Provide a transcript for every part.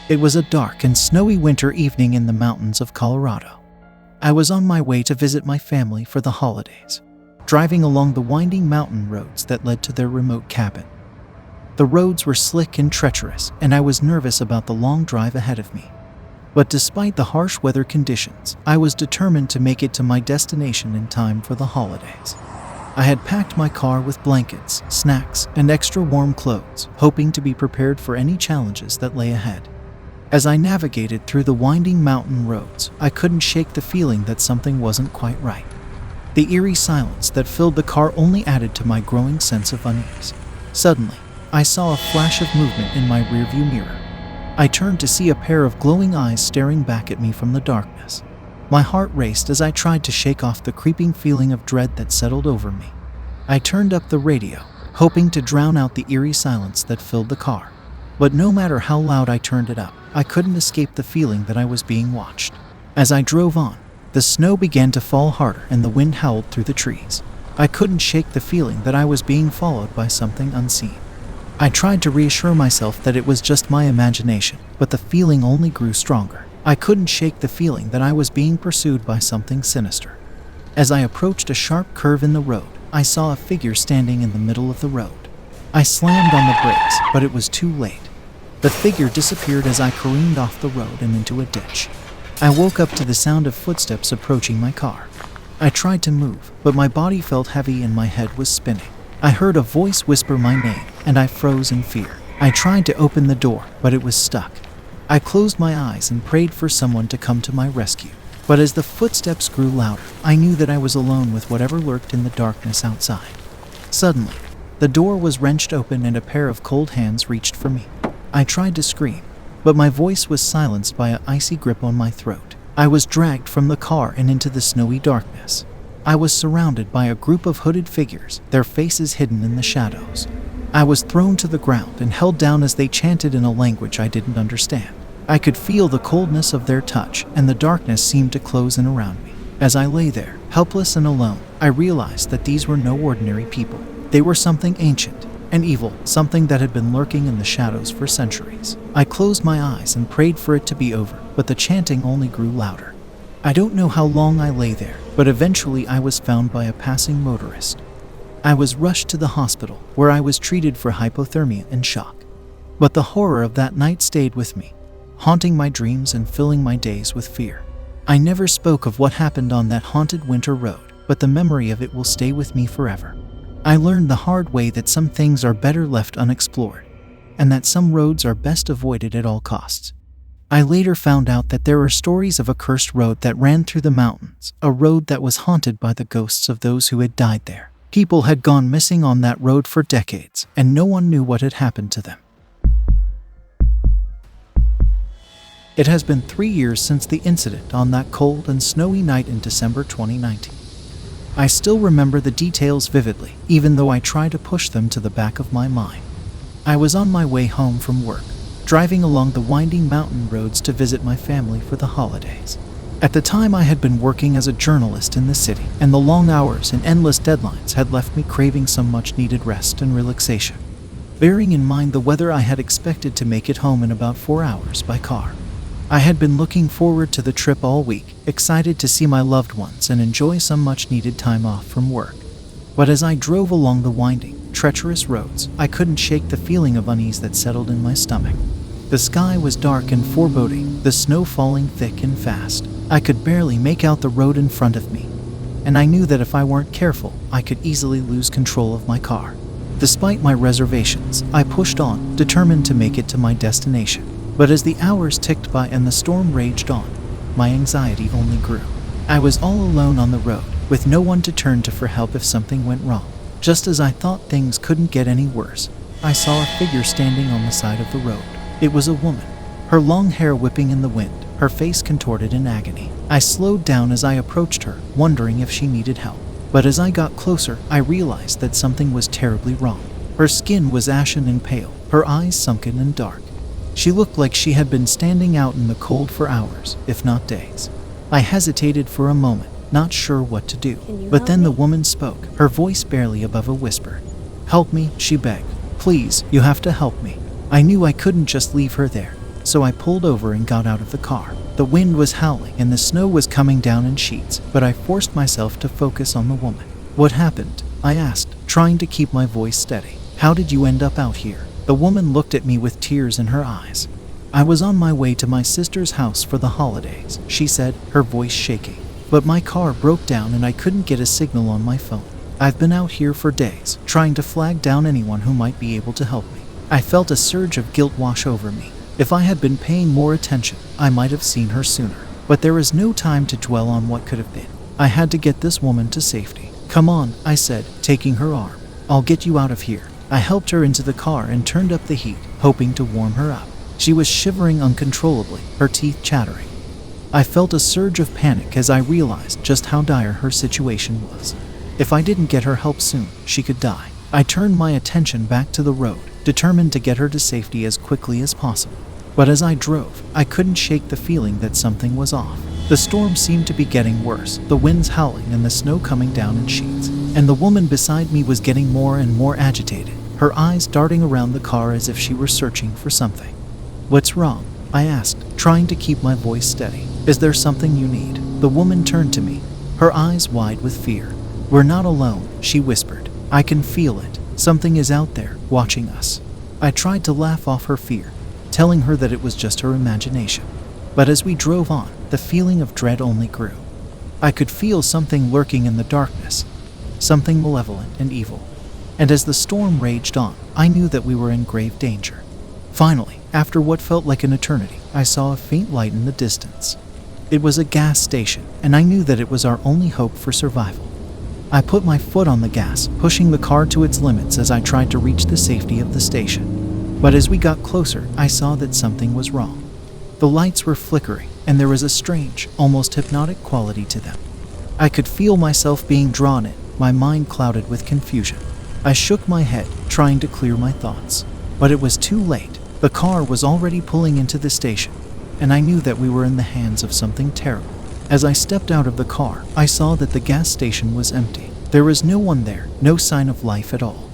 It was a dark and snowy winter evening in the mountains of Colorado. I was on my way to visit my family for the holidays, driving along the winding mountain roads that led to their remote cabin. The roads were slick and treacherous, and I was nervous about the long drive ahead of me. But despite the harsh weather conditions, I was determined to make it to my destination in time for the holidays. I had packed my car with blankets, snacks, and extra warm clothes, hoping to be prepared for any challenges that lay ahead. As I navigated through the winding mountain roads, I couldn't shake the feeling that something wasn't quite right. The eerie silence that filled the car only added to my growing sense of unease. Suddenly, I saw a flash of movement in my rearview mirror. I turned to see a pair of glowing eyes staring back at me from the darkness. My heart raced as I tried to shake off the creeping feeling of dread that settled over me. I turned up the radio, hoping to drown out the eerie silence that filled the car. But no matter how loud I turned it up, I couldn't escape the feeling that I was being watched. As I drove on, the snow began to fall harder and the wind howled through the trees. I couldn't shake the feeling that I was being followed by something unseen. I tried to reassure myself that it was just my imagination, but the feeling only grew stronger. I couldn't shake the feeling that I was being pursued by something sinister. As I approached a sharp curve in the road, I saw a figure standing in the middle of the road. I slammed on the brakes, but it was too late. The figure disappeared as I careened off the road and into a ditch. I woke up to the sound of footsteps approaching my car. I tried to move, but my body felt heavy and my head was spinning. I heard a voice whisper my name, and I froze in fear. I tried to open the door, but it was stuck. I closed my eyes and prayed for someone to come to my rescue. But as the footsteps grew louder, I knew that I was alone with whatever lurked in the darkness outside. Suddenly, the door was wrenched open and a pair of cold hands reached for me. I tried to scream, but my voice was silenced by an icy grip on my throat. I was dragged from the car and into the snowy darkness. I was surrounded by a group of hooded figures, their faces hidden in the shadows. I was thrown to the ground and held down as they chanted in a language I didn't understand. I could feel the coldness of their touch, and the darkness seemed to close in around me. As I lay there, helpless and alone, I realized that these were no ordinary people. They were something ancient and evil, something that had been lurking in the shadows for centuries. I closed my eyes and prayed for it to be over, but the chanting only grew louder. I don't know how long I lay there, but eventually I was found by a passing motorist. I was rushed to the hospital, where I was treated for hypothermia and shock. But the horror of that night stayed with me, haunting my dreams and filling my days with fear. I never spoke of what happened on that haunted winter road, but the memory of it will stay with me forever. I learned the hard way that some things are better left unexplored, and that some roads are best avoided at all costs. I later found out that there are stories of a cursed road that ran through the mountains, a road that was haunted by the ghosts of those who had died there. People had gone missing on that road for decades, and no one knew what had happened to them. It has been 3 years since the incident on that cold and snowy night in December 2019. I still remember the details vividly, even though I try to push them to the back of my mind. I was on my way home from work, driving along the winding mountain roads to visit my family for the holidays. At the time, I had been working as a journalist in the city, and the long hours and endless deadlines had left me craving some much-needed rest and relaxation. Bearing in mind the weather, I had expected to make it home in about 4 hours by car. I had been looking forward to the trip all week, excited to see my loved ones and enjoy some much-needed time off from work. But as I drove along the winding, treacherous roads, I couldn't shake the feeling of unease that settled in my stomach. The sky was dark and foreboding, the snow falling thick and fast. I could barely make out the road in front of me, and I knew that if I weren't careful, I could easily lose control of my car. Despite my reservations, I pushed on, determined to make it to my destination. But as the hours ticked by and the storm raged on, my anxiety only grew. I was all alone on the road, with no one to turn to for help if something went wrong. Just as I thought things couldn't get any worse, I saw a figure standing on the side of the road. It was a woman, her long hair whipping in the wind, her face contorted in agony. I slowed down as I approached her, wondering if she needed help. But as I got closer, I realized that something was terribly wrong. Her skin was ashen and pale, her eyes sunken and dark. She looked like she had been standing out in the cold for hours, if not days. I hesitated for a moment, not sure what to do. But then the woman spoke, her voice barely above a whisper. "Help me," she begged. "Please, you have to help me." I knew I couldn't just leave her there, so I pulled over and got out of the car. The wind was howling and the snow was coming down in sheets, but I forced myself to focus on the woman. "What happened?" I asked, trying to keep my voice steady. "How did you end up out here?" The woman looked at me with tears in her eyes. "I was on my way to my sister's house for the holidays," she said, her voice shaking. "But my car broke down and I couldn't get a signal on my phone. I've been out here for days, trying to flag down anyone who might be able to help me." I felt a surge of guilt wash over me. If I had been paying more attention, I might have seen her sooner. But there was no time to dwell on what could have been. I had to get this woman to safety. "Come on," I said, taking her arm. "I'll get you out of here." I helped her into the car and turned up the heat, hoping to warm her up. She was shivering uncontrollably, her teeth chattering. I felt a surge of panic as I realized just how dire her situation was. If I didn't get her help soon, she could die. I turned my attention back to the road, determined to get her to safety as quickly as possible. But as I drove, I couldn't shake the feeling that something was off. The storm seemed to be getting worse, the winds howling and the snow coming down in sheets. And the woman beside me was getting more and more agitated, her eyes darting around the car as if she were searching for something. "What's wrong?" I asked, trying to keep my voice steady. "Is there something you need?" The woman turned to me, her eyes wide with fear. "We're not alone," she whispered. "I can feel it. Something is out there, watching us." I tried to laugh off her fear, telling her that it was just her imagination. But as we drove on, the feeling of dread only grew. I could feel something lurking in the darkness, something malevolent and evil. And as the storm raged on, I knew that we were in grave danger. Finally, after what felt like an eternity, I saw a faint light in the distance. It was a gas station, and I knew that it was our only hope for survival. I put my foot on the gas, pushing the car to its limits as I tried to reach the safety of the station. But as we got closer, I saw that something was wrong. The lights were flickering, and there was a strange, almost hypnotic quality to them. I could feel myself being drawn in, my mind clouded with confusion. I shook my head, trying to clear my thoughts. But it was too late. The car was already pulling into the station, and I knew that we were in the hands of something terrible. As I stepped out of the car, I saw that the gas station was empty. There was no one there, no sign of life at all.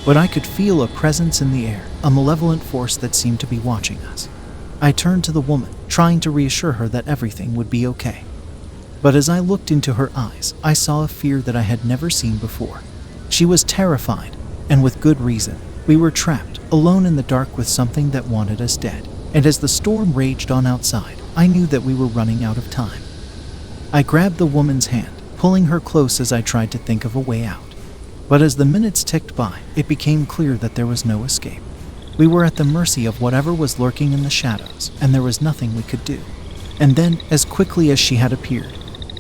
But I could feel a presence in the air, a malevolent force that seemed to be watching us. I turned to the woman, trying to reassure her that everything would be okay. But as I looked into her eyes, I saw a fear that I had never seen before. She was terrified, and with good reason. We were trapped, alone in the dark with something that wanted us dead. And as the storm raged on outside, I knew that we were running out of time. I grabbed the woman's hand, pulling her close as I tried to think of a way out. But as the minutes ticked by, it became clear that there was no escape. We were at the mercy of whatever was lurking in the shadows, and there was nothing we could do. And then, as quickly as she had appeared,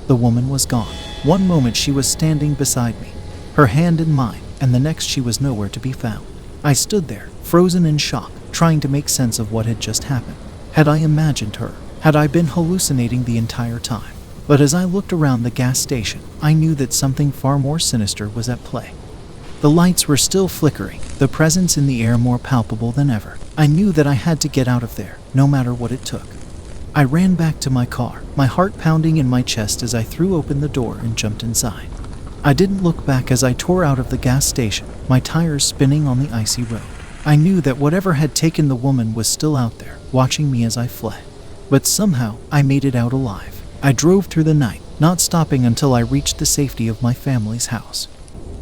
the woman was gone. One moment she was standing beside me, her hand in mine, and the next she was nowhere to be found. I stood there, frozen in shock, trying to make sense of what had just happened. Had I imagined her? Had I been hallucinating the entire time? But as I looked around the gas station, I knew that something far more sinister was at play. The lights were still flickering, the presence in the air more palpable than ever. I knew that I had to get out of there, no matter what it took. I ran back to my car, my heart pounding in my chest as I threw open the door and jumped inside. I didn't look back as I tore out of the gas station, my tires spinning on the icy road. I knew that whatever had taken the woman was still out there, watching me as I fled. But somehow, I made it out alive. I drove through the night, not stopping until I reached the safety of my family's house.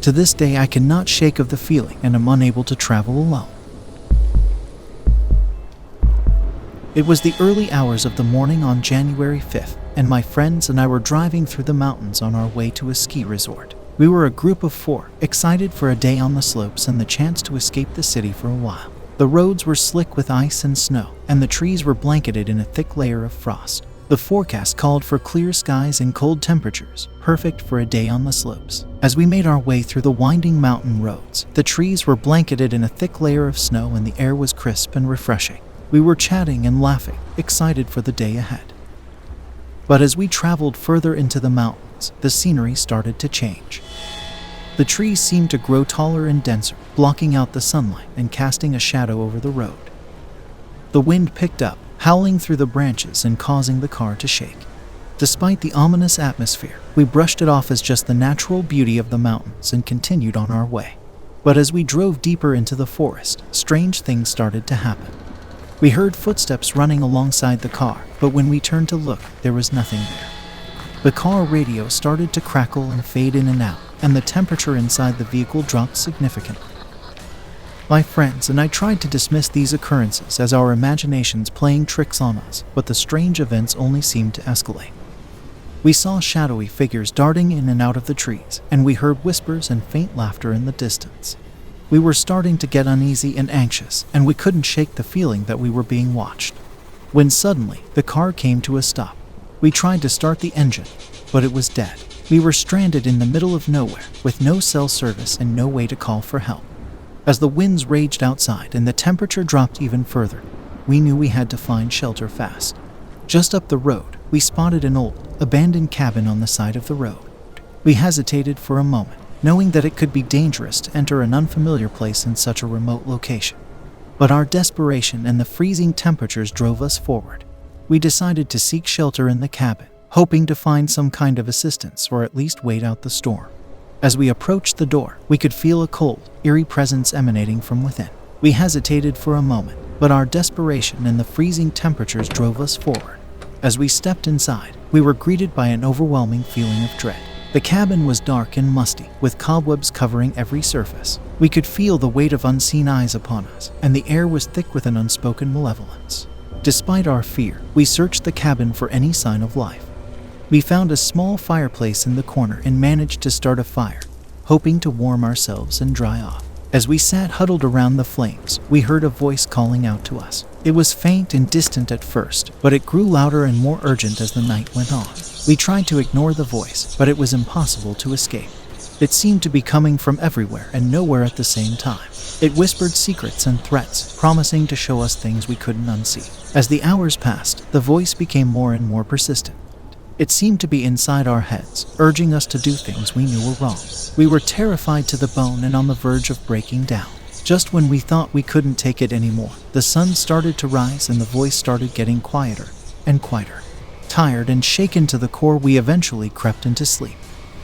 To this day, I cannot shake of the feeling and am unable to travel alone. It was the early hours of the morning on January 5th, and my friends and I were driving through the mountains on our way to a ski resort. We were a group of 4, excited for a day on the slopes and the chance to escape the city for a while. The roads were slick with ice and snow, and the trees were blanketed in a thick layer of frost. The forecast called for clear skies and cold temperatures, perfect for a day on the slopes. As we made our way through the winding mountain roads, the trees were blanketed in a thick layer of snow and the air was crisp and refreshing. We were chatting and laughing, excited for the day ahead. But as we traveled further into the mountains, the scenery started to change. The trees seemed to grow taller and denser, blocking out the sunlight and casting a shadow over the road. The wind picked up, howling through the branches and causing the car to shake. Despite the ominous atmosphere, we brushed it off as just the natural beauty of the mountains and continued on our way. But as we drove deeper into the forest, strange things started to happen. We heard footsteps running alongside the car, but when we turned to look, there was nothing there. The car radio started to crackle and fade in and out, and the temperature inside the vehicle dropped significantly. My friends and I tried to dismiss these occurrences as our imaginations playing tricks on us, but the strange events only seemed to escalate. We saw shadowy figures darting in and out of the trees, and we heard whispers and faint laughter in the distance. We were starting to get uneasy and anxious, and we couldn't shake the feeling that we were being watched. When suddenly, the car came to a stop. We tried to start the engine, but it was dead. We were stranded in the middle of nowhere, with no cell service and no way to call for help. As the winds raged outside and the temperature dropped even further, we knew we had to find shelter fast. Just up the road, we spotted an old, abandoned cabin on the side of the road. We hesitated for a moment, knowing that it could be dangerous to enter an unfamiliar place in such a remote location. But our desperation and the freezing temperatures drove us forward. We decided to seek shelter in the cabin, hoping to find some kind of assistance or at least wait out the storm. As we approached the door, we could feel a cold, eerie presence emanating from within. We hesitated for a moment, but our desperation and the freezing temperatures drove us forward. As we stepped inside, we were greeted by an overwhelming feeling of dread. The cabin was dark and musty, with cobwebs covering every surface. We could feel the weight of unseen eyes upon us, and the air was thick with an unspoken malevolence. Despite our fear, we searched the cabin for any sign of life. We found a small fireplace in the corner and managed to start a fire, hoping to warm ourselves and dry off. As we sat huddled around the flames, we heard a voice calling out to us. It was faint and distant at first, but it grew louder and more urgent as the night went on. We tried to ignore the voice, but it was impossible to escape. It seemed to be coming from everywhere and nowhere at the same time. It whispered secrets and threats, promising to show us things we couldn't unsee. As the hours passed, the voice became more and more persistent. It seemed to be inside our heads, urging us to do things we knew were wrong. We were terrified to the bone and on the verge of breaking down. Just when we thought we couldn't take it anymore, the sun started to rise and the voice started getting quieter and quieter. Tired and shaken to the core, we eventually crept into sleep.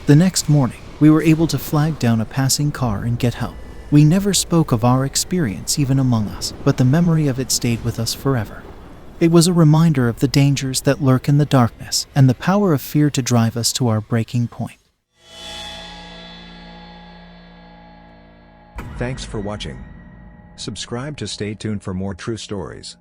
The next morning, we were able to flag down a passing car and get help. We never spoke of our experience even among us, but the memory of it stayed with us forever. It was a reminder of the dangers that lurk in the darkness and the power of fear to drive us to our breaking point. Thanks for watching. Subscribe to stay tuned for more true stories.